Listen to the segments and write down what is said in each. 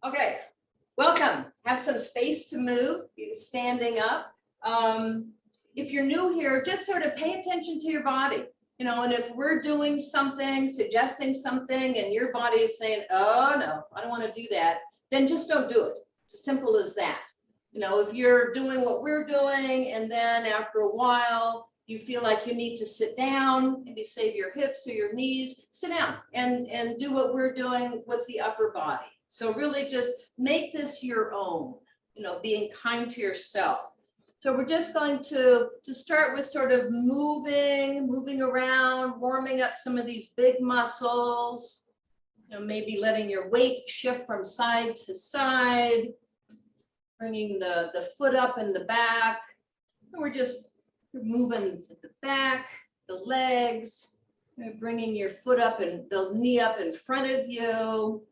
Okay, welcome. Have some space to move, standing up. If you're new here, just sort of pay attention to your body. And if we're doing something, suggesting something, and your body is saying, oh no, I don't want to do that, then just don't do it. It's as simple as that. If you're doing what we're doing, and then after a while, you feel like you need to sit down, maybe save your hips or your knees, sit down and do what we're doing with the upper body. So really just make this your own, being kind to yourself. So we're just going to start with sort of moving around, warming up some of these big muscles, maybe letting your weight shift from side to side, bringing the foot up and the back. And we're just moving the back, the legs, bringing your foot up and the knee up in front of you.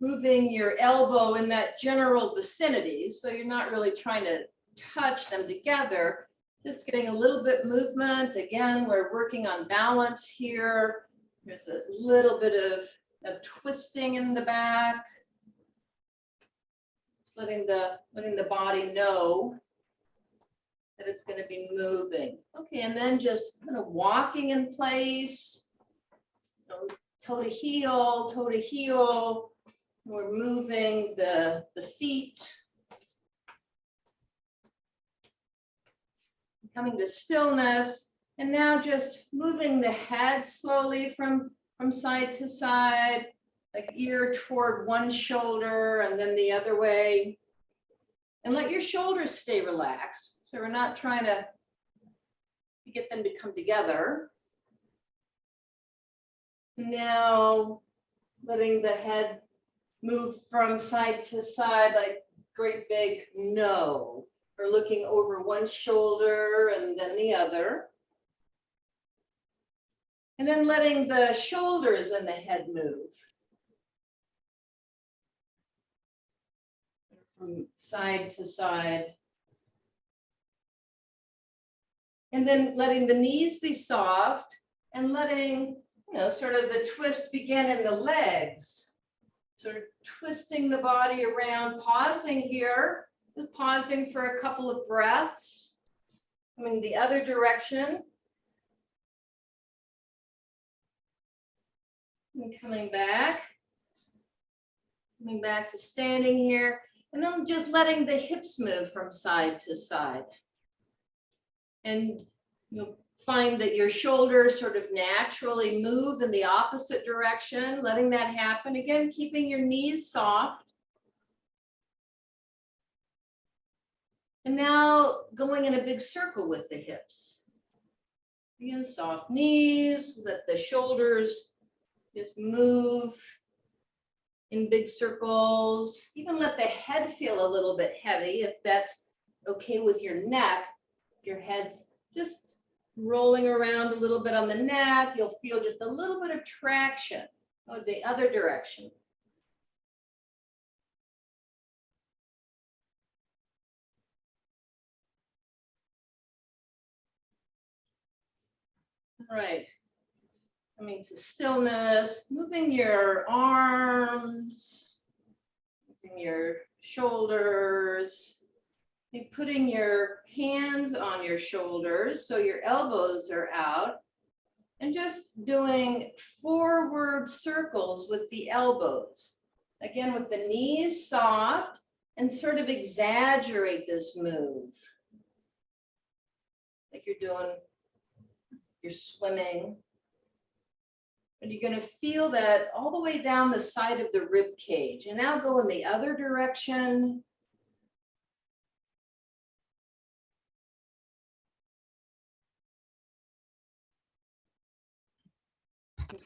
Moving your elbow in that general vicinity, so you're not really trying to touch them together, just getting a little bit movement. Again, we're working on balance here. There's a little bit of twisting in the back. Just letting the body know that it's going to be moving. Okay, and then just kind of walking in place, toe to heel, toe to heel. We're moving the feet, coming to stillness, and now just moving the head slowly from side to side, like ear toward one shoulder and then the other way. And let your shoulders stay relaxed. So we're not trying to get them to come together. Now letting the head move from side to side like great big no, or looking over one shoulder and then the other. And then letting the shoulders and the head move from side to side. And then letting the knees be soft and letting, sort of the twist begin in the legs. Sort of twisting the body around, pausing here, just pausing for a couple of breaths, coming the other direction. And coming back to standing here, and then just letting the hips move from side to side. And you'll find that your shoulders sort of naturally move in the opposite direction, letting that happen. Again, keeping your knees soft. And now going in a big circle with the hips. Again, soft knees, let the shoulders just move in big circles. Even let the head feel a little bit heavy if that's okay with your neck. Your head's just rolling around a little bit on the neck. You'll feel just a little bit of traction the other direction. All right, coming to stillness, moving your arms, moving your shoulders, putting your hands on your shoulders so your elbows are out, and just doing forward circles with the elbows. Again, with the knees soft, and sort of exaggerate this move. Like you're swimming. And you're going to feel that all the way down the side of the rib cage. And now go in the other direction.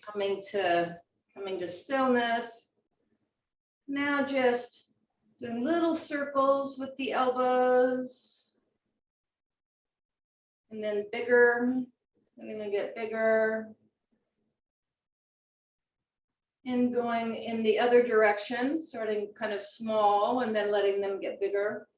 Coming to stillness. Now just doing little circles with the elbows. And then bigger, letting them get bigger. And going in the other direction, starting kind of small and then letting them get bigger.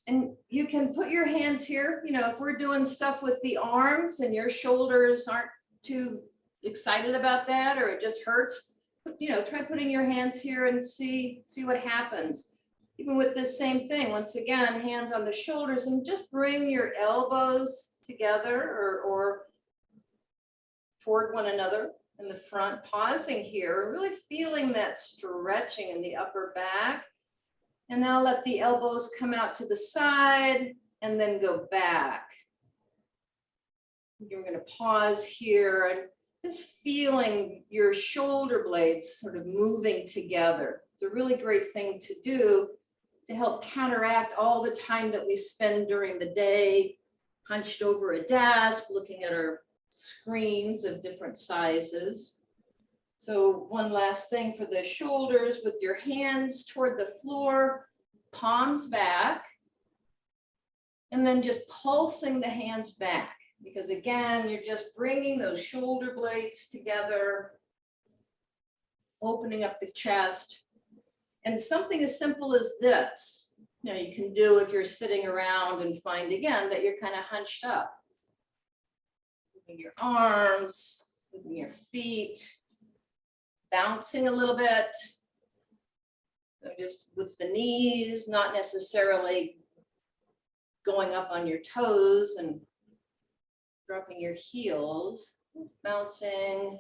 And you can put your hands here, if we're doing stuff with the arms and your shoulders aren't too excited about that, or it just hurts, try putting your hands here and see what happens. Even with this same thing, once again, hands on the shoulders, and just bring your elbows together or toward one another in the front, pausing here, really feeling that stretching in the upper back. And now let the elbows come out to the side and then go back. You're going to pause here and just feeling your shoulder blades sort of moving together. It's a really great thing to do to help counteract all the time that we spend during the day hunched over a desk, looking at our screens of different sizes. So one last thing for the shoulders, with your hands toward the floor, palms back, and then just pulsing the hands back. Because again, you're just bringing those shoulder blades together, opening up the chest. And something as simple as this, you can do if you're sitting around and find again that you're kind of hunched up. Moving your arms, moving your feet, bouncing a little bit. So just with the knees, not necessarily going up on your toes and dropping your heels, bouncing.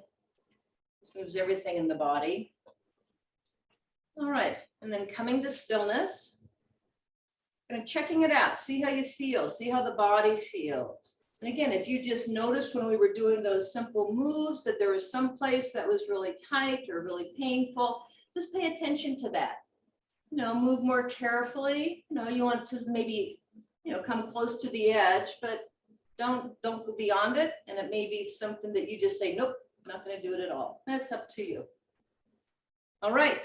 This moves everything in the body. All right, and then coming to stillness, and checking it out, see how you feel, see how the body feels. And again, if you just noticed when we were doing those simple moves that there was some place that was really tight or really painful, just pay attention to that. Move more carefully. You want to maybe, come close to the edge, but don't go beyond it. And it may be something that you just say, nope, I'm not going to do it at all. That's up to you. All right,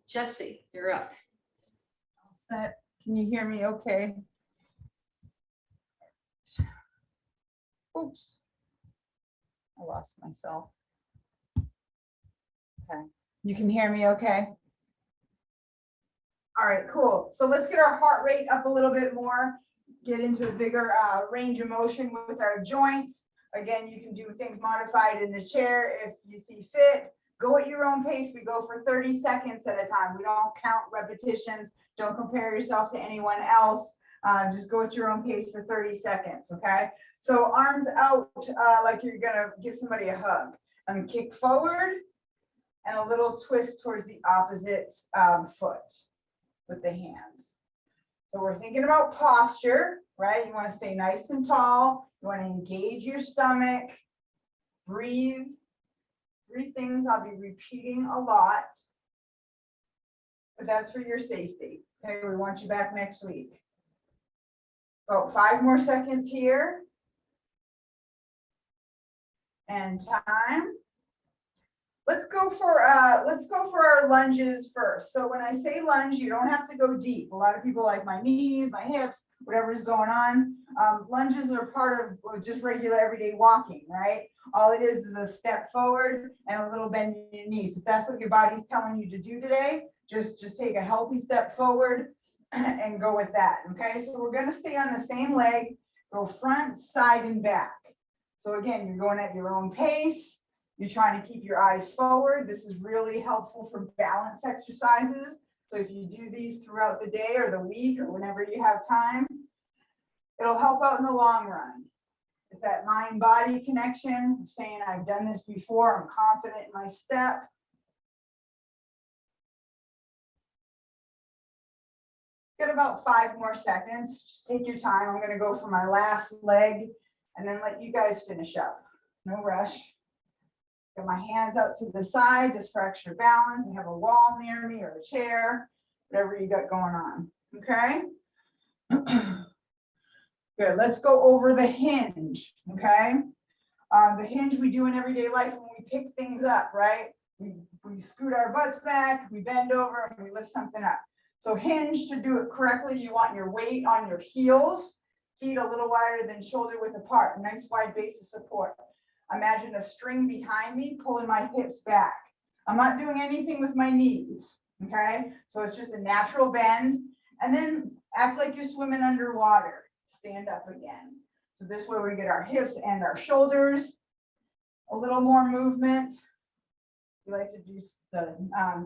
Jesse, you're up. Set. Can you hear me okay? Oops. I lost myself. Okay. You can hear me okay? All right, cool. So let's get our heart rate up a little bit more, get into a bigger range of motion with our joints. Again, you can do things modified in the chair if you see fit. Go at your own pace. We go for 30 seconds at a time. We don't count repetitions. Don't compare yourself to anyone else. Just go at your own pace for 30 seconds, okay? So arms out like you're gonna give somebody a hug. And kick forward and a little twist towards the opposite foot with the hands. So we're thinking about posture, right? You want to stay nice and tall. You want to engage your stomach. Breathe. 3 things I'll be repeating a lot, but that's for your safety. Okay, we want you back next week. About 5 more seconds here. And time. Let's go for our lunges first. So when I say lunge, you don't have to go deep. A lot of people like my knees, my hips, whatever is going on. Lunges are part of just regular everyday walking, right? All it is a step forward and a little bend in your knees. If that's what your body's telling you to do today, just take a healthy step forward and go with that. Okay, so we're going to stay on the same leg, go front, side, and back. So again, you're going at your own pace. You're trying to keep your eyes forward. This is really helpful for balance exercises. So if you do these throughout the day or the week or whenever you have time, it'll help out in the long run. It's that mind-body connection, saying I've done this before, I'm confident in my step. Get about 5 more seconds. Just take your time. I'm going to go for my last leg and then let you guys finish up. No rush. Get my hands out to the side just for extra balance. I have a wall near me or a chair, whatever you got going on. Okay. Good. Let's go over the hinge. Okay. The hinge we do in everyday life when we pick things up, right? We scoot our butts back, we bend over, and we lift something up. So hinge, to do it correctly, you want your weight on your heels, feet a little wider than shoulder width apart, nice wide base of support. Imagine a string behind me pulling my hips back. I'm not doing anything with my knees, okay? So it's just a natural bend. And then act like you're swimming underwater. Stand up again. So this way we get our hips and our shoulders. A little more movement. We like to do the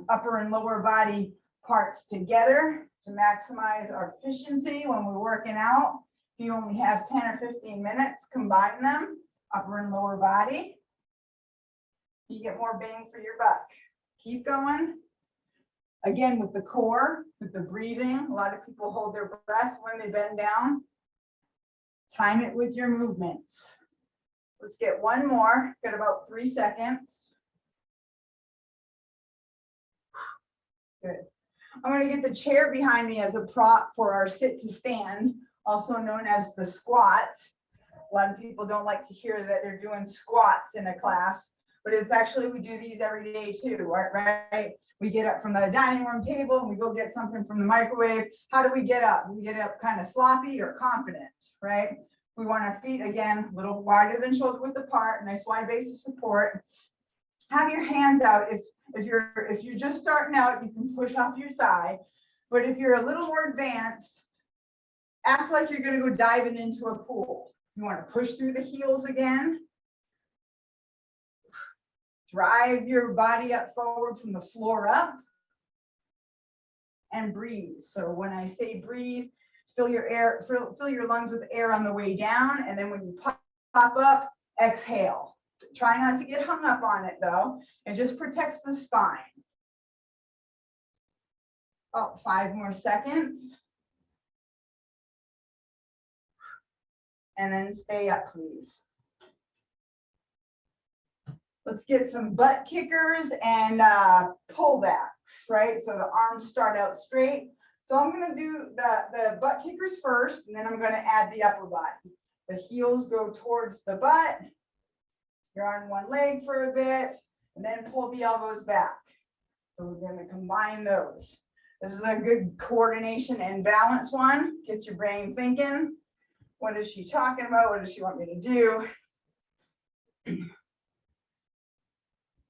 upper and lower body parts together to maximize our efficiency when we're working out. If you only have 10 or 15 minutes, combine them, upper and lower body. You get more bang for your buck. Keep going. Again, with the core, with the breathing, a lot of people hold their breath when they bend down. Time it with your movements. Let's get one more. Got about 3 seconds. Good. I'm going to get the chair behind me as a prop for our sit to stand, also known as the squat. A lot of people don't like to hear that they're doing squats in a class, but it's actually, we do these every day too, right? We get up from the dining room table and we go get something from the microwave. How do we get up? We get up kind of sloppy or confident, right? We want our feet, again, a little wider than shoulder width apart, nice wide base of support. Have your hands out. If you're just starting out, you can push off your thigh. But if you're a little more advanced, act like you're going to go diving into a pool. You want to push through the heels again. Drive your body up forward from the floor up. And breathe. So when I say breathe, fill your lungs with air on the way down. And then when you pop up, exhale. Try not to get hung up on it though. It just protects the spine. About 5 more seconds. And then stay up, please. Let's get some butt kickers and pullbacks, right? So the arms start out straight. So I'm going to do the butt kickers first, and then I'm going to add the upper body. The heels go towards the butt. You're on one leg for a bit, and then pull the elbows back. So we're going to combine those. This is a good coordination and balance one. Gets your brain thinking. What is she talking about? What does she want me to do?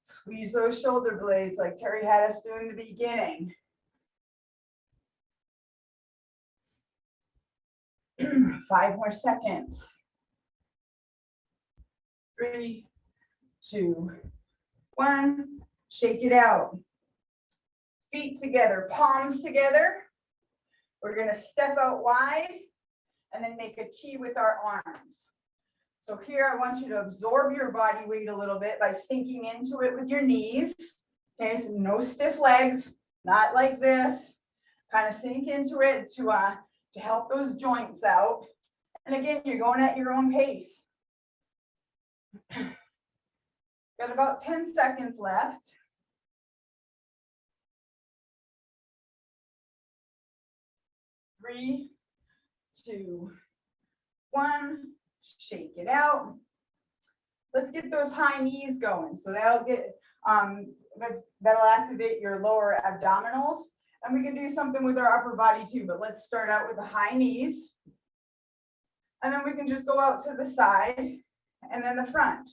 Squeeze those shoulder blades like Terry had us do in the beginning. 5 more seconds. 3, 2, 1. Shake it out. Feet together, palms together. We're going to step out wide and then make a T with our arms. So here I want you to absorb your body weight a little bit by sinking into it with your knees. Okay, so no stiff legs, not like this. Kind of sink into it to help those joints out. And again, you're going at your own pace. Got about 10 seconds left. Three, 2, 1. Shake it out. Let's get those high knees going. So that'll get that'll activate your lower abdominals. And we can do something with our upper body too, but let's start out with the high knees. And then we can just go out to the side and then the front.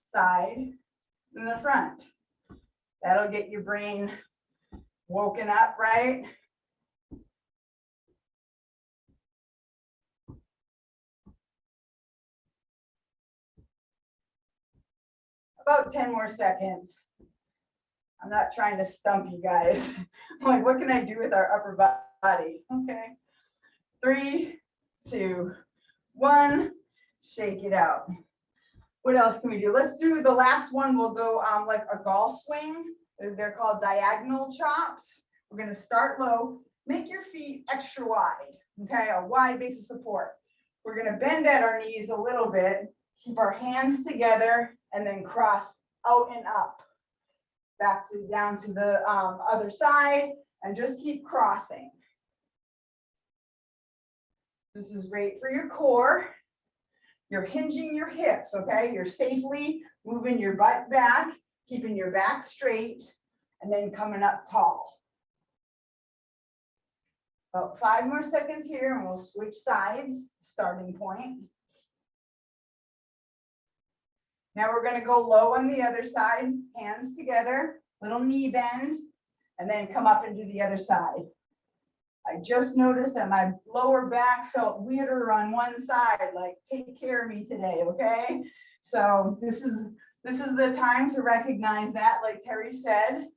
Side and the front. That'll get your brain woken up, right? About 10 more seconds. I'm not trying to stump you guys. I'm like, what can I do with our upper body? Okay. 3, 2, 1. Shake it out. What else can we do? Let's do the last one. We'll go like a golf swing. They're called diagonal chops. We're going to start low. Make your feet extra wide. Okay, a wide base of support. We're going to bend at our knees a little bit. Keep our hands together and then cross out and up. Back to down to the other side and just keep crossing. This is great for your core. You're hinging your hips, okay? You're safely moving your butt back, keeping your back straight, and then coming up tall. About 5 more seconds here and we'll switch sides, starting point. Now we're going to go low on the other side, hands together, little knee bend, and then come up and do the other side. I just noticed that my lower back felt weirder on one side, like take care of me today, okay? So this This is the time to recognize that, like Terry said.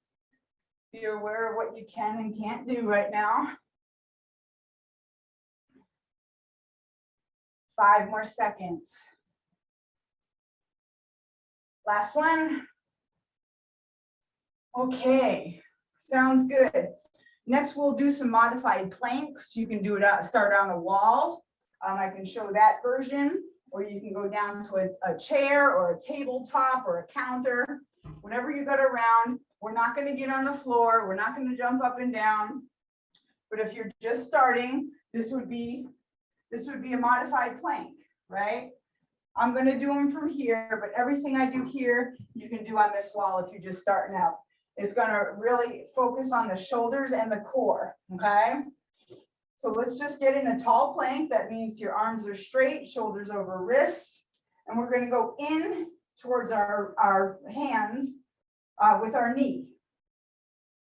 Be aware of what you can and can't do right now. 5 more seconds. Last one. Okay, sounds good. Next, we'll do some modified planks. You can do it start on a wall. I can show that version, or you can go down to a chair or a tabletop or a counter, whatever you got around. We're not going to get on the floor. We're not going to jump up and down. But if you're just starting, this would be a modified plank, right? I'm going to do them from here, but everything I do here, you can do on this wall if you're just starting out. It's going to really focus on the shoulders and the core, okay? So let's just get in a tall plank. That means your arms are straight, shoulders over wrists. And we're going to go in towards our hands with our knee.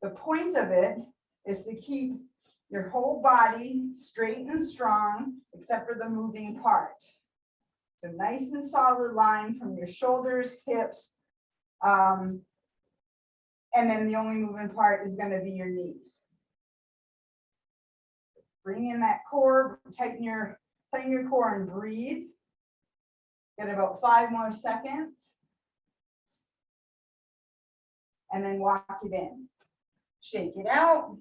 The point of it is to keep your whole body straight and strong, except for the moving part. So nice and solid line from your shoulders, hips, and then the only moving part is going to be your knees. Bring in that core, tighten your core and breathe. Get about 5 more seconds. And then walk it in. Shake it out.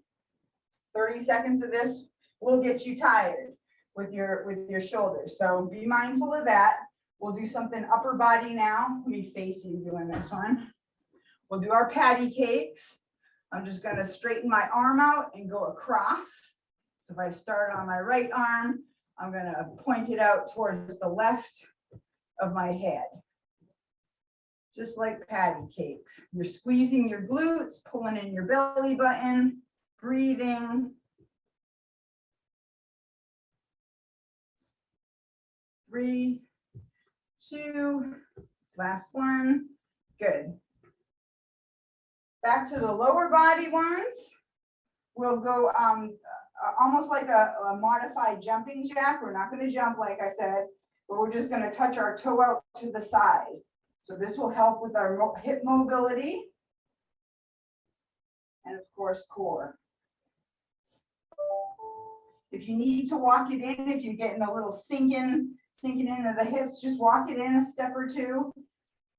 30 seconds of this will get you tired with your shoulders. So be mindful of that. We'll do something upper body now. Let me face you doing this one. We'll do our patty cakes. I'm just going to straighten my arm out and go across. So if I start on my right arm, I'm going to point it out towards the left of my head. Just like patty cakes. You're squeezing your glutes, pulling in your belly button, breathing. 3, 2, last one. Good. Back to the lower body ones. We'll go almost like a modified jumping jack. We're not going to jump, like I said, but we're just going to touch our toe out to the side. So this will help with our hip mobility and, of course, core. If you need to walk it in, if you're getting a little sinking into the hips, just walk it in a step or two,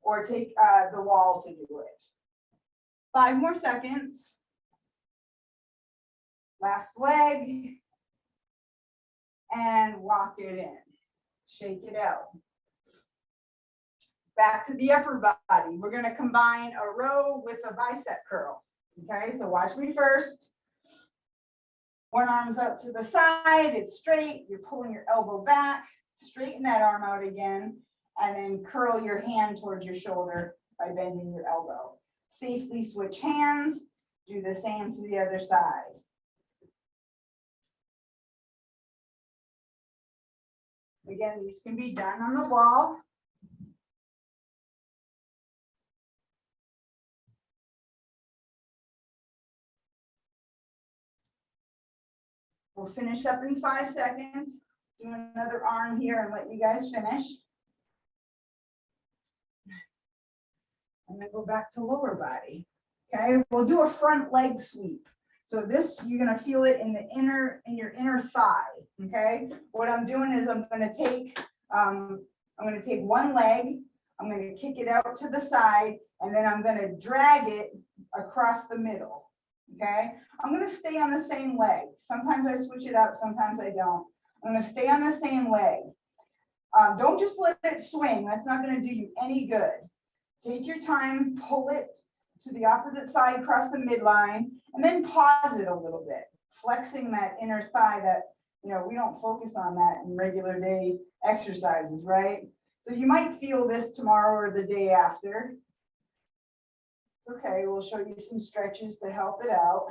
or take the wall to do it. 5 more seconds. Last leg. And walk it in. Shake it out. Back to the upper body. We're going to combine a row with a bicep curl. Okay, so watch me first. One arm's out to the side. It's straight. You're pulling your elbow back. Straighten that arm out again. And then curl your hand towards your shoulder by bending your elbow. Safely switch hands. Do the same to the other side. Again, these can be done on the wall. We'll finish up in 5 seconds. Do another arm here and let you guys finish. And then go back to lower body. Okay, we'll do a front leg sweep. So this, you're going to feel it in your inner thigh. Okay, what I'm doing is I'm going to take one leg, I'm going to kick it out to the side, and then I'm going to drag it across the middle. Okay, I'm going to stay on the same leg. Sometimes I switch it up, sometimes I don't. I'm going to stay on the same leg. Don't just let it swing. That's not going to do you any good. Take your time, pull it to the opposite side across the midline, and then pause it a little bit, flexing that inner thigh that, we don't focus on that in regular day exercises, right? So you might feel this tomorrow or the day after. It's okay, we'll show you some stretches to help it out.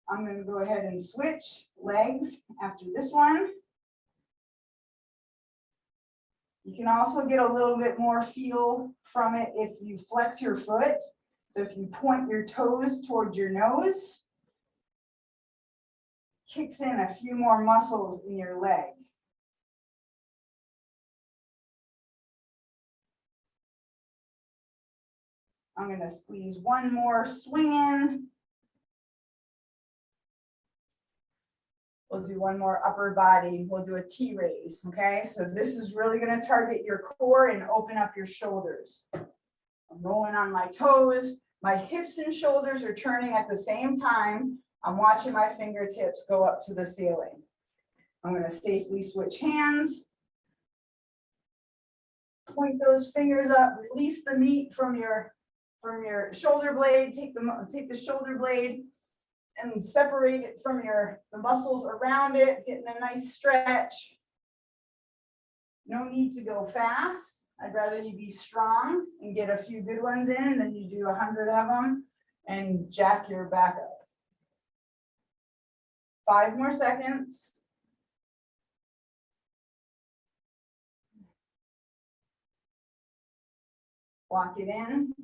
I'm going to go ahead and switch legs after this one. You can also get a little bit more feel from it if you flex your foot. So if you point your toes towards your nose, kicks in a few more muscles in your leg. I'm gonna squeeze one more swing in. We'll do one more upper body. We'll do a T raise, okay? So this is really gonna target your core and open up your shoulders. I'm rolling on my toes. My hips and shoulders are turning at the same time. I'm watching my fingertips go up to the ceiling. I'm gonna safely switch hands. Point those fingers up, release the meat from your shoulder blade, take the shoulder blade and separate it from the muscles around it, getting a nice stretch. No need to go fast. I'd rather you be strong and get a few good ones in than you do 100 of them and jack your back up. 5 more seconds. Lock it in.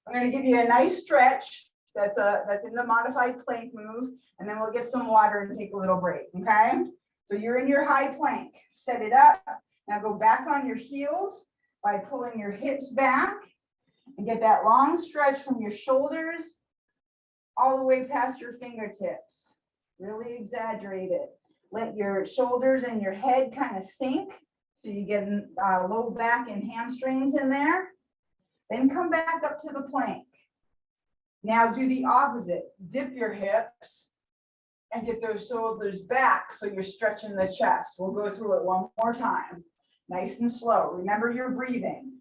I'm going to give you a nice stretch. That's in the modified plank move, and then we'll get some water and take a little break. Okay. So you're in your high plank. Set it up. Now go back on your heels by pulling your hips back and get that long stretch from your shoulders all the way past your fingertips. Really exaggerate it. Let your shoulders and your head kind of sink so you get low back and hamstrings in there. Then come back up to the plank. Now do the opposite. Dip your hips and get those shoulders back so you're stretching the chest. We'll go through it one more time. Nice and slow. Remember your breathing.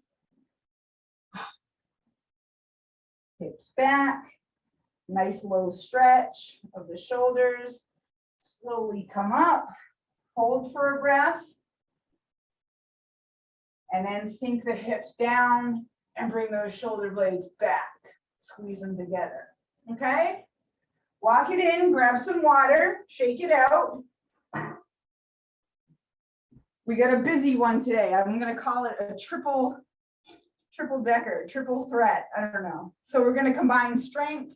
Hips back. Nice low stretch of the shoulders. Slowly come up. Hold for a breath. And then sink the hips down and bring those shoulder blades back. Squeeze them together. Okay? Lock it in, grab some water, shake it out. We got a busy one today. I'm gonna call it a triple decker, triple threat. I don't know. So we're gonna combine strength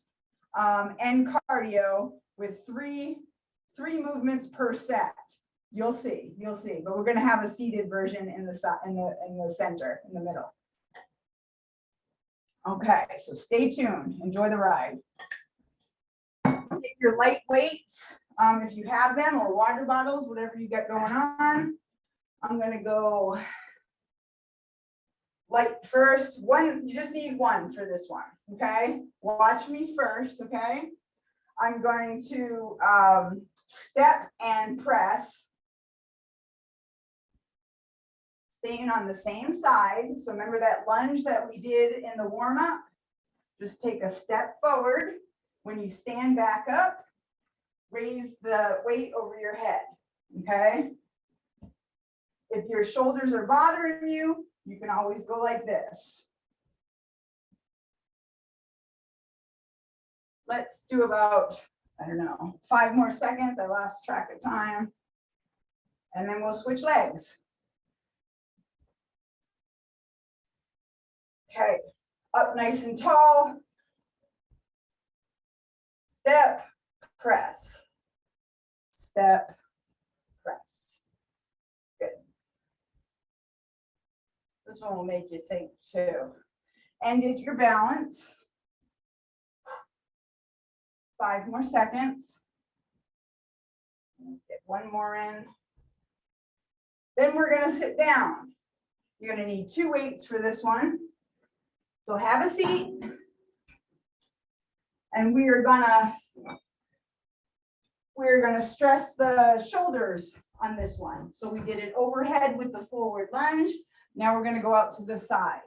and cardio with three movements per set. You'll see, but we're gonna have a seated version in the center, in the middle. Okay, so stay tuned, enjoy the ride. Get your light weights, if you have them, or water bottles, whatever you got going on. I'm gonna go light first. You just need one for this one, okay? Watch me first, okay? I'm going to step and press. Staying on the same side. So remember that lunge that we did in the warm-up? Just take a step forward. When you stand back up, raise the weight over your head, okay? If your shoulders are bothering you, you can always go like this. Let's do about, I don't know, 5 more seconds. I lost track of time. And then we'll switch legs. Okay, up nice and tall. Step, press. Step, press. Good. This one will make you think too. And get your balance. 5 more seconds. Get one more in. Then we're going to sit down. You're going to need 2 weights for this one. So have a seat. And we're gonna stress the shoulders on this one. So we did it overhead with the forward lunge. Now we're gonna go out to the side.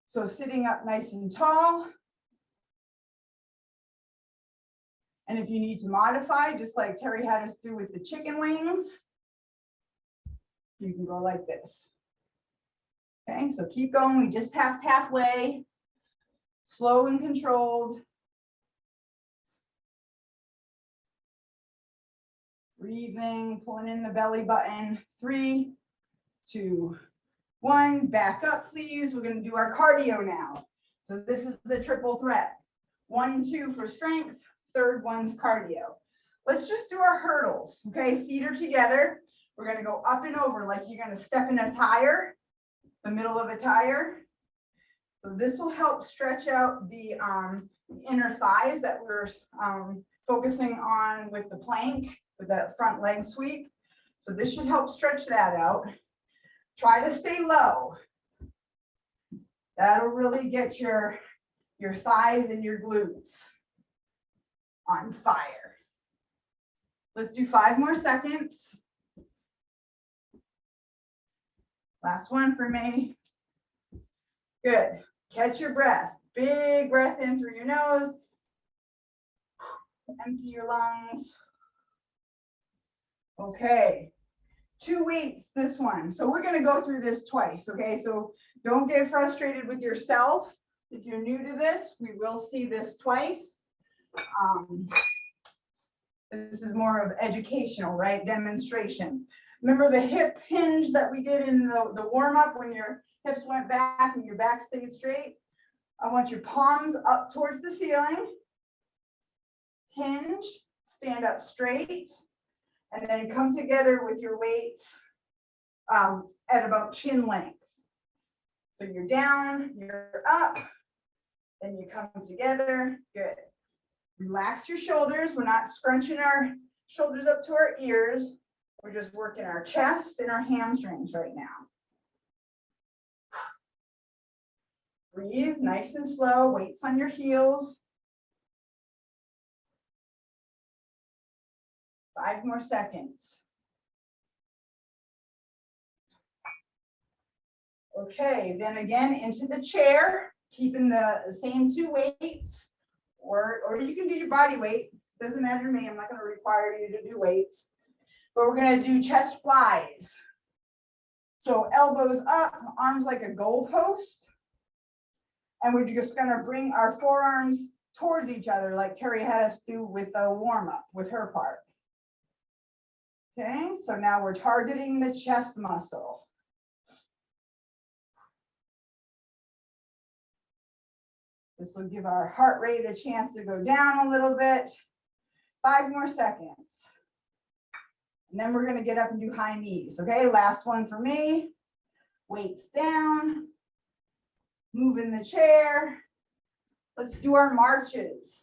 So sitting up nice and tall. And if you need to modify, just like Terry had us do with the chicken wings, you can go like this. Okay, so keep going. We just passed halfway. Slow and controlled. Breathing, pulling in the belly button. 3, 2, 1. Back up, please. We're going to do our cardio now. So this is the triple threat. 1, 2 for strength. Third one's cardio. Let's just do our hurdles. Okay, feet are together. We're going to go up and over like you're going to step in a tire, the middle of a tire. So this will help stretch out the inner thighs that we're focusing on with the plank, with that front leg sweep. So this should help stretch that out. Try to stay low. That'll really get your thighs and your glutes on fire. Let's do 5 more seconds. Last one for me. Good. Catch your breath. Big breath in through your nose. Empty your lungs. Okay. 2 weights this one. So we're going to go through this twice. Okay. So don't get frustrated with yourself. If you're new to this, we will see this twice. This is more of educational, right? Demonstration. Remember the hip hinge that we did in the warm-up when your hips went back and your back stayed straight? I want your palms up towards the ceiling. Hinge, stand up straight, and then come together with your weights at about chin length. So you're down, you're up, then you come together. Good. Relax your shoulders. We're not scrunching our shoulders up to our ears. We're just working our chest and our hamstrings right now. Breathe nice and slow. Weights on your heels. 5 more seconds. Okay, then again into the chair, keeping the same 2 weights, or you can do your body weight. Doesn't matter to me. I'm not going to require you to do weights, but we're going to do chest flies. So elbows up, arms like a goalpost, and we're just going to bring our forearms towards each other like Terry had us do with the warm up with her part. Okay, so now we're targeting the chest muscle. This will give our heart rate a chance to go down a little bit. 5 more seconds. And then we're going to get up and do high knees. Okay, last one for me. Weights down. Move in the chair. Let's do our marches.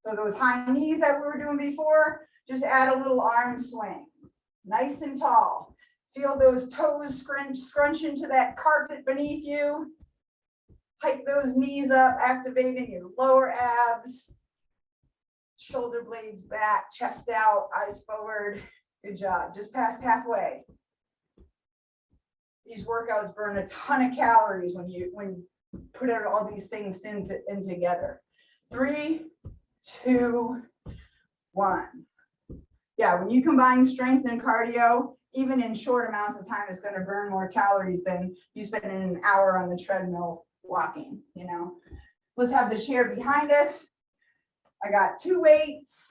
So those high knees that we were doing before, just add a little arm swing. Nice and tall. Feel those toes scrunch into that carpet beneath you. Hike those knees up, activating your lower abs. Shoulder blades back, chest out, eyes forward. Good job. Just past halfway. These workouts burn a ton of calories when you put out all these things in together. 3, 2, 1. Yeah, when you combine strength and cardio, even in short amounts of time, it's going to burn more calories than you spending an hour on the treadmill walking, you know. Let's have the chair behind us. I got 2 weights.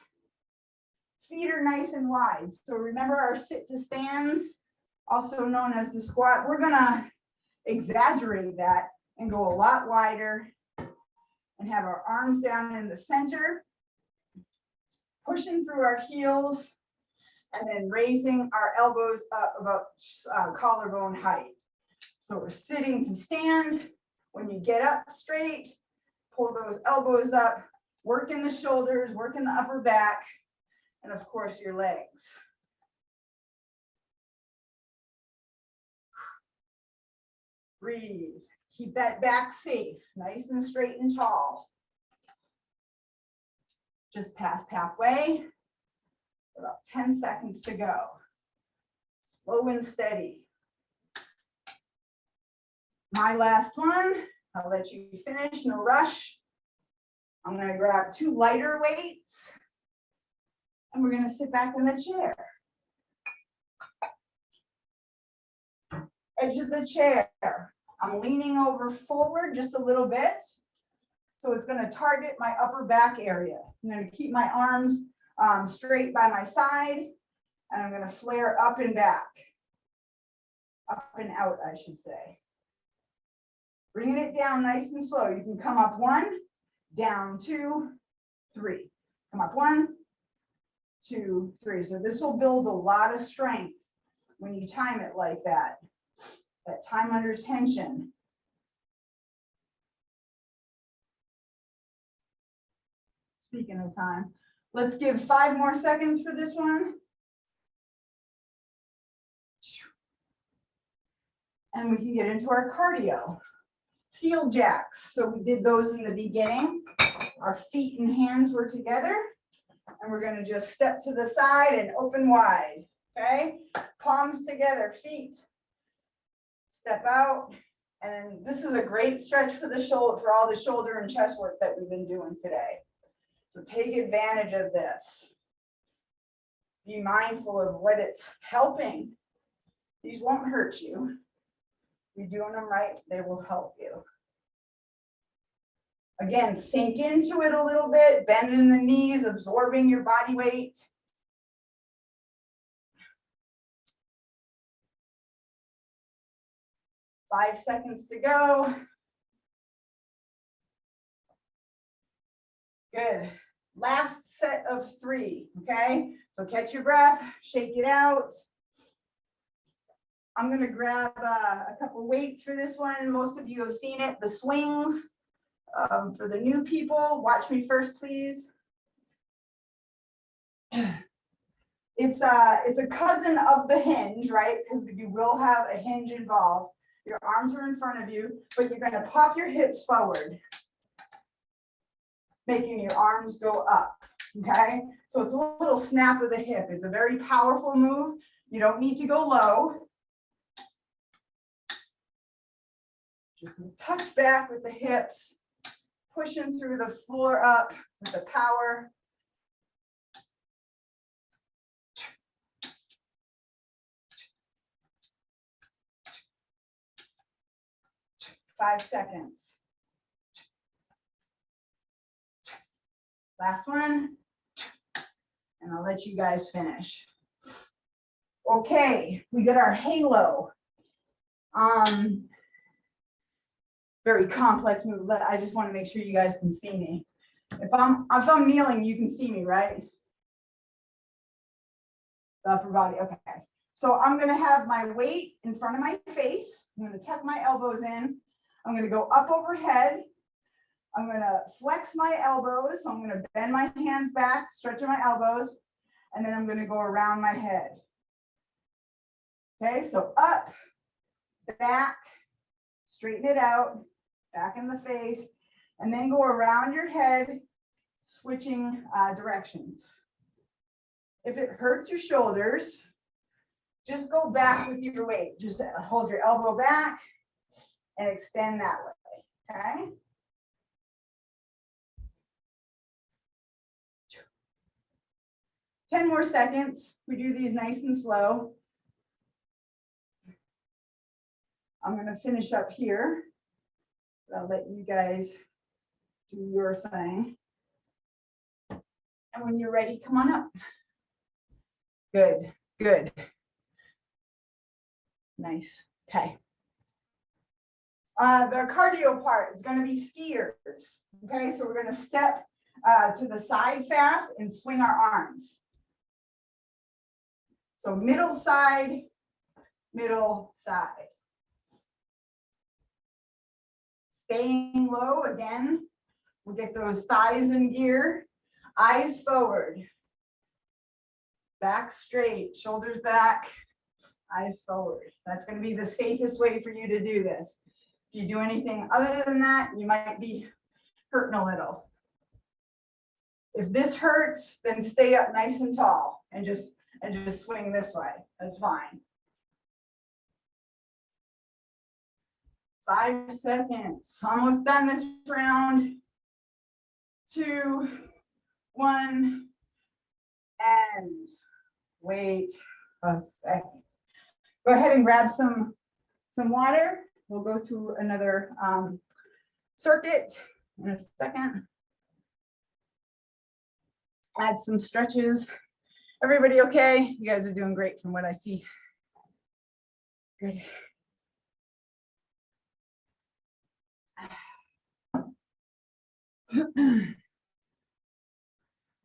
Feet are nice and wide. So remember our sit to stands, also known as the squat. We're going to exaggerate that and go a lot wider and have our arms down in the center, pushing through our heels, and then raising our elbows up about collarbone height. So we're sitting to stand. When you get up straight, pull those elbows up, work in the shoulders, work in the upper back, and of course your legs. Breathe. Keep that back safe, nice and straight and tall. Just past halfway. About 10 seconds to go. Slow and steady. My last one. I'll let you finish, no rush. I'm going to grab 2 lighter weights. And we're going to sit back in the chair. Edge of the chair. I'm leaning over forward just a little bit. So it's going to target my upper back area. I'm going to keep my arms straight by my side. And I'm going to flare up and back. Up and out, I should say. Bringing it down nice and slow. You can come up 1, down 2, 3. Come up 1, 2, 3. So this will build a lot of strength when you time it like that. That time under tension. Speaking of time, let's give 5 more seconds for this one. And we can get into our cardio. Seal jacks. So we did those in the beginning. Our feet and hands were together. And we're going to just step to the side and open wide. Okay? Palms together, feet. Step out. And then this is a great stretch for the shoulder, for all the shoulder and chest work that we've been doing today. So take advantage of this. Be mindful of what it's helping. These won't hurt you. You're doing them right, they will help you. Again, sink into it a little bit, bending the knees, absorbing your body weight. Five seconds to go. Good. Last set of 3, okay? So catch your breath, shake it out. I'm gonna grab a couple weights for this one. Most of you have seen it, the swings. For the new people, watch me first, please. It's a cousin of the hinge, right? Because you will have a hinge involved. Your arms are in front of you, but you're gonna pop your hips forward, making your arms go up, okay? So it's a little snap of the hip. It's a very powerful move. You don't need to go low. Just touch back with the hips, pushing through the floor up with the power. Five seconds. Last one. And I'll let you guys finish. Okay, we got our halo. Very complex move. I just want to make sure you guys can see me. If I'm kneeling, you can see me, right? The upper body, okay. So I'm gonna have my weight in front of my face. I'm gonna tuck my elbows in. I'm gonna go up overhead. I'm gonna flex my elbows. So I'm gonna bend my hands back, stretching my elbows, and then I'm gonna go around my head. Okay, so up, back, straighten it out, back in the face, and then go around your head, switching directions. If it hurts your shoulders, just go back with your weight. Just hold your elbow back and extend that way, okay? Ten more seconds. We do these nice and slow. I'm going to finish up here. I'll let you guys do your thing. And when you're ready, come on up. Good, good. Nice, okay. The cardio part is going to be skiers. Okay, so we're going to step to the side fast and swing our arms. So middle side, middle side. Staying low again, we'll get those thighs in gear, eyes forward, back straight, shoulders back, eyes forward. That's going to be the safest way for you to do this. If you do anything other than that, you might be hurting a little. If this hurts, then stay up nice and tall and just swing this way. That's fine. 5 seconds. Almost done this round. 2, 1, and wait a second. Go ahead and grab some water. We'll go through another circuit in a second. Add some stretches. Everybody okay? You guys are doing great from what I see. Good.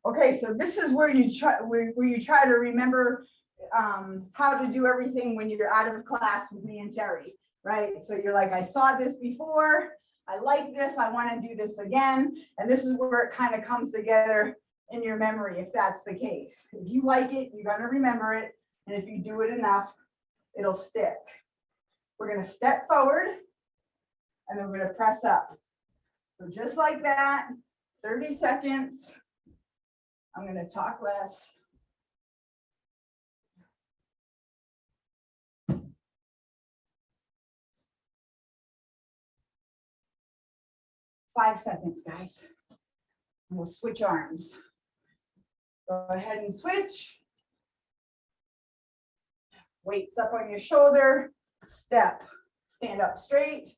Okay, so this is where you try to remember how to do everything when you're out of class with me and Terry, right? So you're like, I saw this before, I like this, I want to do this again. And this is where it kind of comes together in your memory, if that's the case. If you like it, you're going to remember it. And if you do it enough, it'll stick. We're going to step forward and then we're going to press up. So just like that, 30 seconds. I'm going to talk less. Five seconds, guys. And we'll switch arms. Go ahead and switch. Weights up on your shoulder. Step. Stand up straight.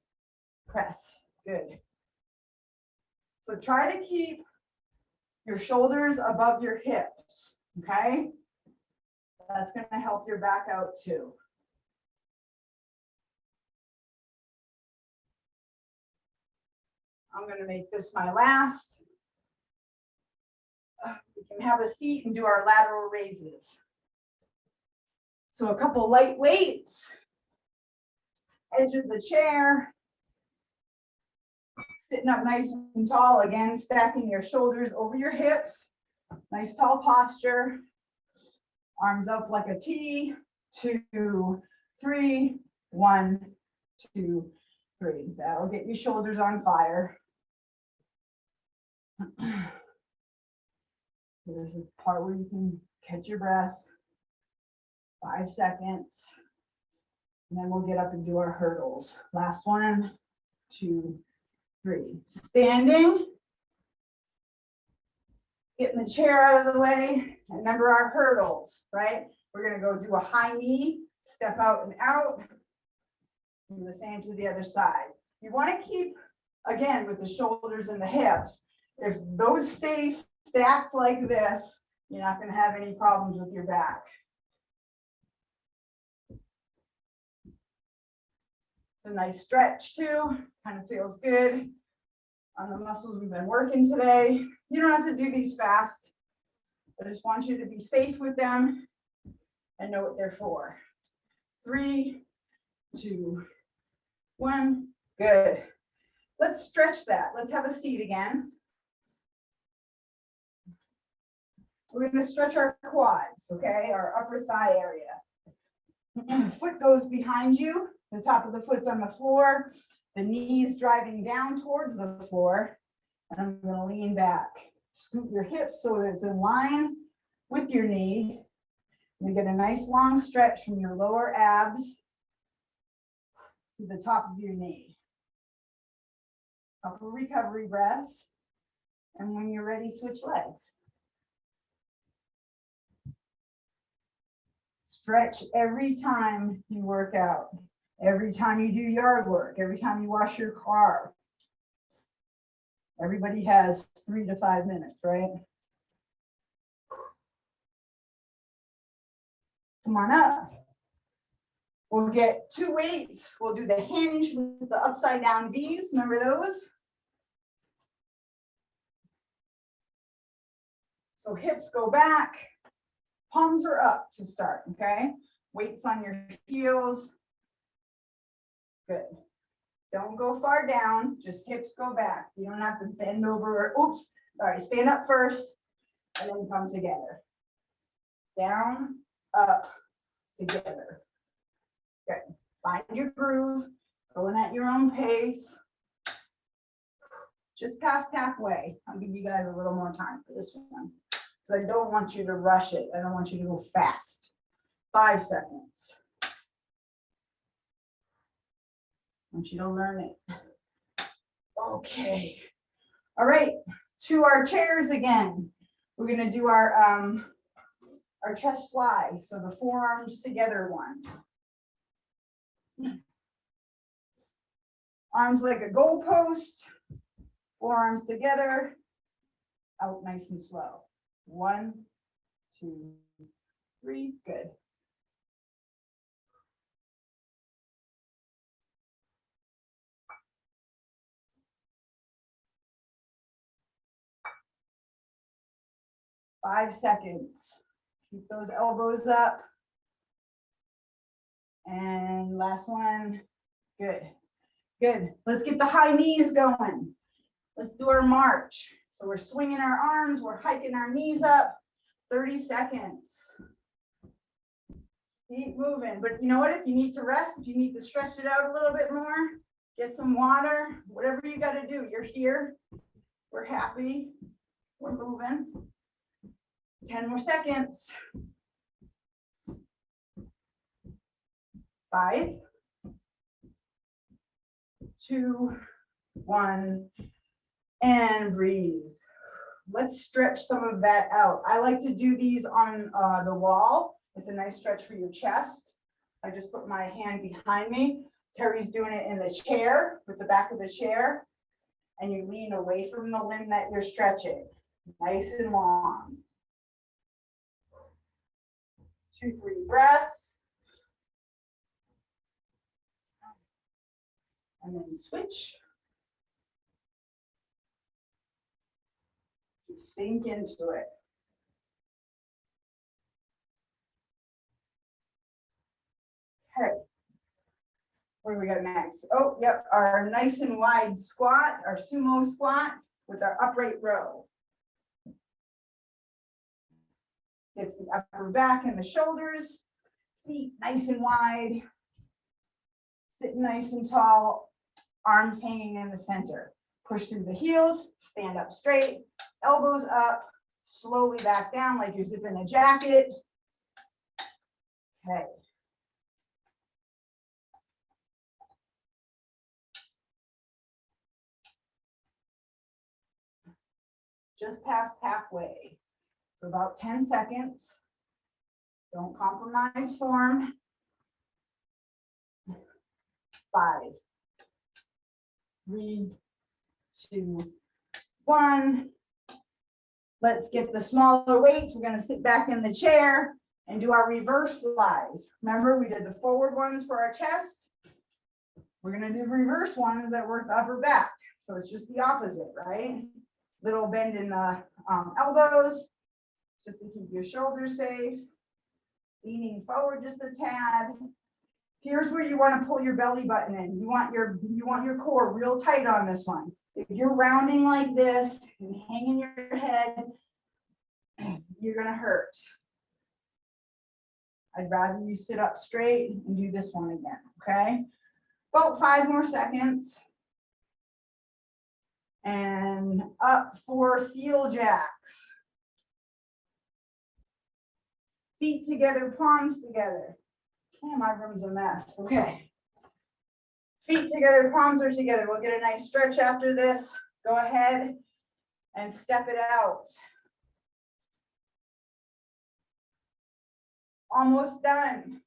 Press. Good. So try to keep your shoulders above your hips. Okay? That's going to help your back out too. I'm going to make this my last. We can have a seat and do our lateral raises. So a couple light weights, edge of the chair, sitting up nice and tall, again, stacking your shoulders over your hips, nice tall posture, arms up like a T, 2, 3, 1, 2, 3. That'll get your shoulders on fire. There's a part where you can catch your breath. 5 seconds. And then we'll get up and do our hurdles. Last 1, 2, 3. Standing. Getting the chair out of the way. And remember our hurdles, right? We're going to go do a high knee, step out and out. Do the same to the other side. You want to keep, again, with the shoulders and the hips. If those stay stacked like this, you're not going to have any problems with your back. It's a nice stretch too, kind of feels good on the muscles we've been working today. You don't have to do these fast. I just want you to be safe with them and know what they're for. 3, 2, 1, good. Let's stretch that. Let's have a seat again. We're going to stretch our quads, okay? Our upper thigh area. Foot goes behind you. The top of the foot's on the floor. The knees driving down towards the floor. And I'm going to lean back. Scoot your hips so that it's in line with your knee. You get a nice long stretch from your lower abs to the top of your knee. Couple recovery breaths. And when you're ready, switch legs. Stretch every time you work out, every time you do yard work, every time you wash your car. Everybody has 3 to 5 minutes, right? Come on up. We'll get 2 weights. We'll do the hinge with the upside down V's. Remember those? So hips go back. Palms are up to start, okay? Weights on your heels. Good. Don't go far down, just hips go back. You don't have to bend over or, oops, all right, stand up first and then come together. Down, up, together. Good. Find your groove, going at your own pace. Just past halfway. I'll give you guys a little more time for this one. So I don't want you to rush it. I don't want you to go fast. 5 seconds. I want you to learn it. Okay. All right. To our chairs again. We're going to do our chest fly. So the forearms together one. Arms like a goalpost. Forearms together. Out nice and slow. 1, 2, 3, good. Five seconds. Keep those elbows up. And last one, good. Good. Let's get the high knees going. Let's do our march. So we're swinging our arms, we're hiking our knees up. 30 seconds. Keep moving. But you know what? If you need to rest, if you need to stretch it out a little bit more, get some water, whatever you got to do. You're here. We're happy. We're moving. 10 more seconds. 5, 2, 1, and breathe. Let's stretch some of that out. I like to do these on the wall. It's a nice stretch for your chest. I just put my hand behind me. Terry's doing it in the chair, with the back of the chair, and you lean away from the limb that you're stretching. Nice and long. 2, 3 breaths. And then switch. Just sink into it. Okay. What do we got next? Oh, yep, our nice and wide squat, our sumo squat with our upright row. Gets the upper back and the shoulders, feet nice and wide, sitting nice and tall, arms hanging in the center. Push through the heels, stand up straight, elbows up, slowly back down like you're zipping a jacket. Okay. Just past halfway. So about 10 seconds. Don't compromise form. 5, 3, 2, 1. Let's get the smaller weights. We're going to sit back in the chair and do our reverse flies. Remember, we did the forward ones for our chest. We're going to do reverse ones that work the upper back. So it's just the opposite, right? Little bend in the elbows, just to keep your shoulders safe. Leaning forward just a tad. Here's where you want to pull your belly button in. You want your core real tight on this one. If you're rounding like this and hanging your head, you're gonna hurt. I'd rather you sit up straight and do this one again, okay? About 5 more seconds. And up for seal jacks. Feet together, palms together. Man, my room's a mess. Okay. Feet together, palms are together. We'll get a nice stretch after this. Go ahead and step it out. Almost done.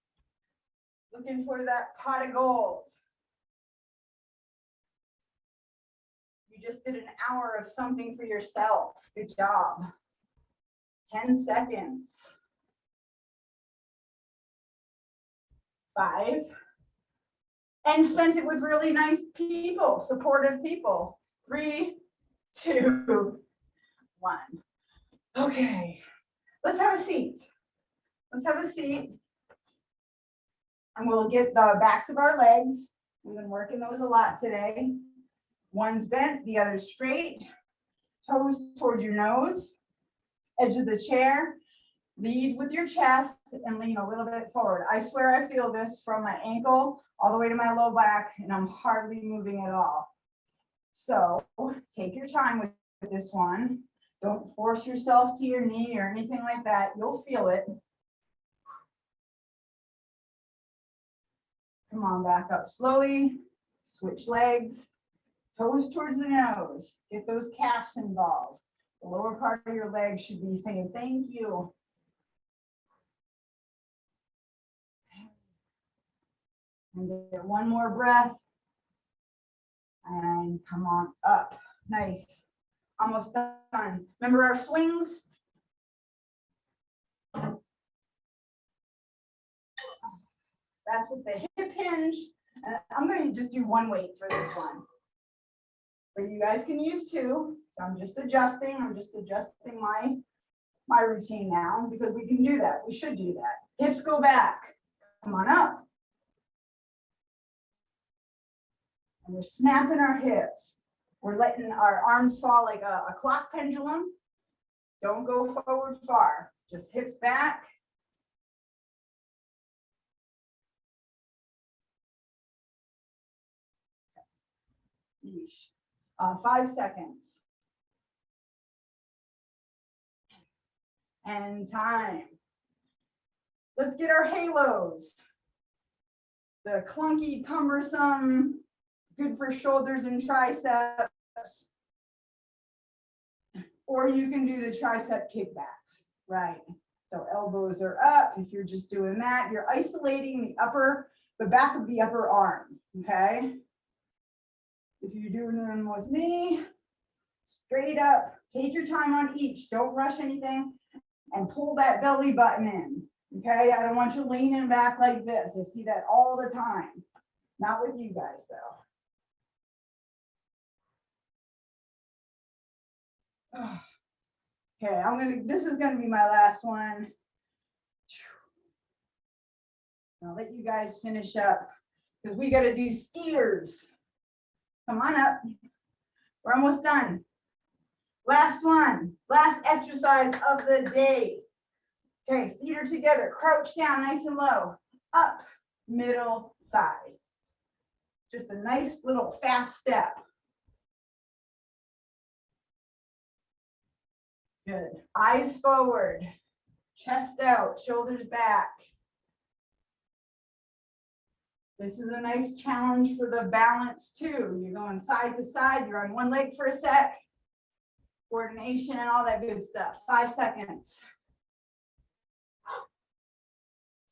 Looking for that pot of gold. You just did an hour of something for yourself. Good job. 10 seconds. 5. And spent it with really nice people, supportive people. 3, 2, 1. Okay, let's have a seat. Let's have a seat. And we'll get the backs of our legs. We've been working those a lot today. One's bent, the other's straight. Toes towards your nose. Edge of the chair. Lead with your chest and lean a little bit forward. I swear I feel this from my ankle all the way to my low back, and I'm hardly moving at all. So take your time with this one. Don't force yourself to your knee or anything like that. You'll feel it. Come on, back up slowly. Switch legs. Toes towards the nose. Get those calves involved. The lower part of your leg should be saying thank you. And get one more breath. And come on up. Nice. Almost done. Remember our swings? That's with the hip hinge. And I'm going to just do one weight for this one. But you guys can use 2. So I'm just adjusting. I'm just adjusting my routine now because we can do that. We should do that. Hips go back. Come on up. And we're snapping our hips. We're letting our arms fall like a clock pendulum. Don't go forward far, just hips back. Yeesh. 5 seconds. And time. Let's get our halos. The clunky, cumbersome, good for shoulders and triceps. Or you can do the tricep kickbacks, right? So elbows are up. If you're just doing that, you're isolating the back of the upper arm, okay? If you're doing them with me, straight up, take your time on each. Don't rush anything and pull that belly button in, okay? I don't want you leaning back like this. I see that all the time. Not with you guys though. Okay, this is gonna be my last one. I'll let you guys finish up because we gotta do skiers. Come on up. We're almost done. Last one, last exercise of the day. Okay, feet are together, crouch down nice and low, up, middle, side. Just a nice little fast step. Good. Eyes forward, chest out, shoulders back. This is a nice challenge for the balance too. You're going side to side. You're on one leg for a sec. Coordination and all that good stuff. 5 seconds.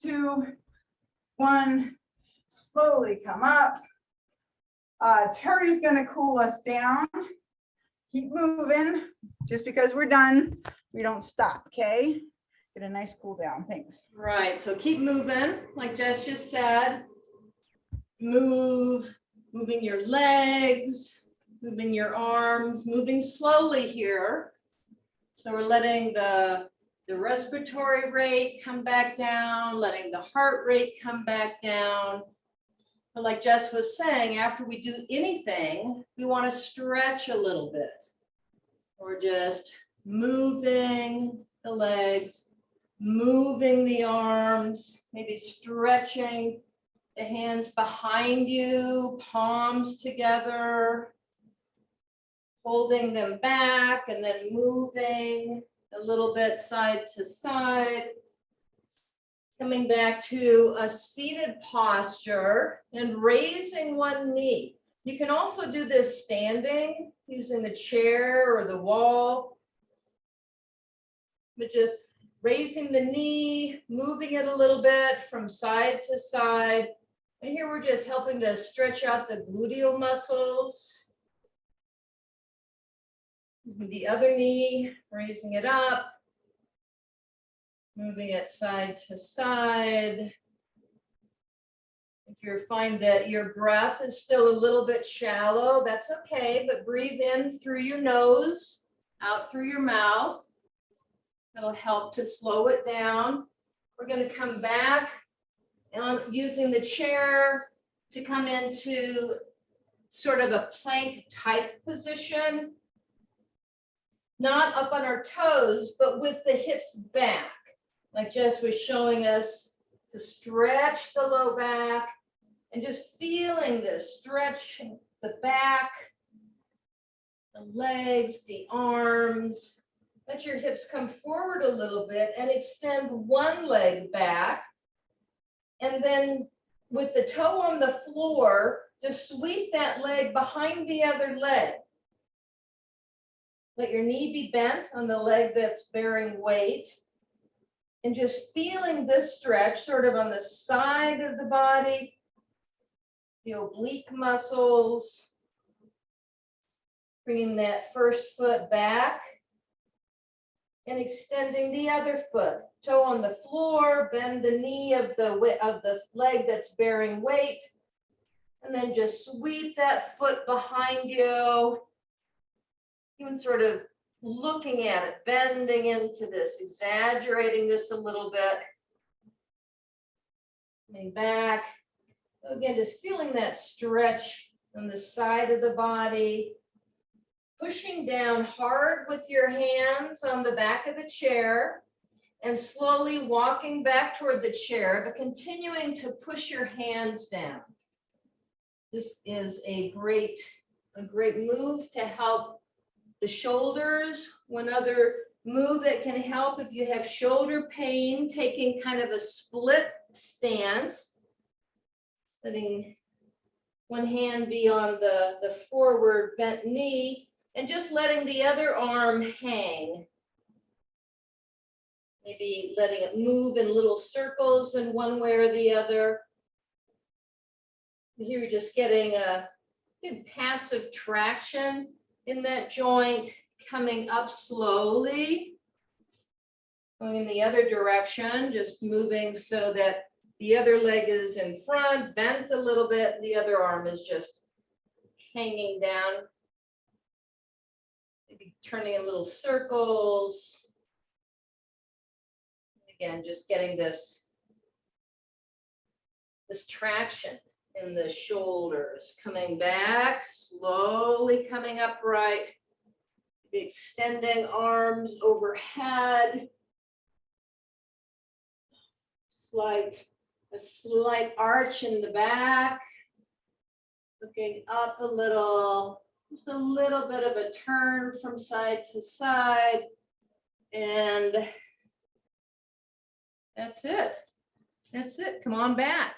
2, 1. Slowly come up. Terry's going to cool us down. Keep moving. Just because we're done, we don't stop, okay? Get a nice cool down. Thanks. Right, so keep moving, like Jess just said. Moving your legs, moving your arms, moving slowly here. So we're letting the respiratory rate come back down, letting the heart rate come back down. But like Jess was saying, after we do anything, we want to stretch a little bit. We're just moving the legs, moving the arms, maybe stretching the hands behind you, palms together, holding them back and then moving a little bit side to side. Coming back to a seated posture and raising one knee. You can also do this standing, using the chair or the wall, but just raising the knee, moving it a little bit from side to side. And here we're just helping to stretch out the gluteal muscles. Using the other knee, raising it up, moving it side to side. If you find that your breath is still a little bit shallow, that's okay, but breathe in through your nose, out through your mouth. That'll help to slow it down. We're going to come back and using the chair to come into sort of a plank type position. Not up on our toes, but with the hips back. Like Jess was showing us to stretch the low back and just feeling this stretch the back, the legs, the arms. Let your hips come forward a little bit and extend one leg back. And then with the toe on the floor, just sweep that leg behind the other leg. Let your knee be bent on the leg that's bearing weight. And just feeling this stretch sort of on the side of the body, the oblique muscles, bringing that first foot back and extending the other foot. Toe on the floor, bend the knee of the leg that's bearing weight, and then just sweep that foot behind you. Even sort of looking at it, bending into this, exaggerating this a little bit. Coming back. So again, just feeling that stretch on the side of the body. Pushing down hard with your hands on the back of the chair and slowly walking back toward the chair, but continuing to push your hands down. This is a great move to help the shoulders. One other move that can help if you have shoulder pain, taking kind of a split stance, letting one hand be on the forward bent knee and just letting the other arm hang. Maybe letting it move in little circles in one way or the other. Here you're just getting a good passive traction in that joint, coming up slowly. Going in the other direction, just moving so that the other leg is in front, bent a little bit, the other arm is just hanging down. Maybe turning in little circles. Again, just getting this traction in the shoulders, coming back, slowly coming upright, extending arms overhead. A slight arch in the back, looking up a little, just a little bit of a turn from side to side, and that's it. That's it. Come on back.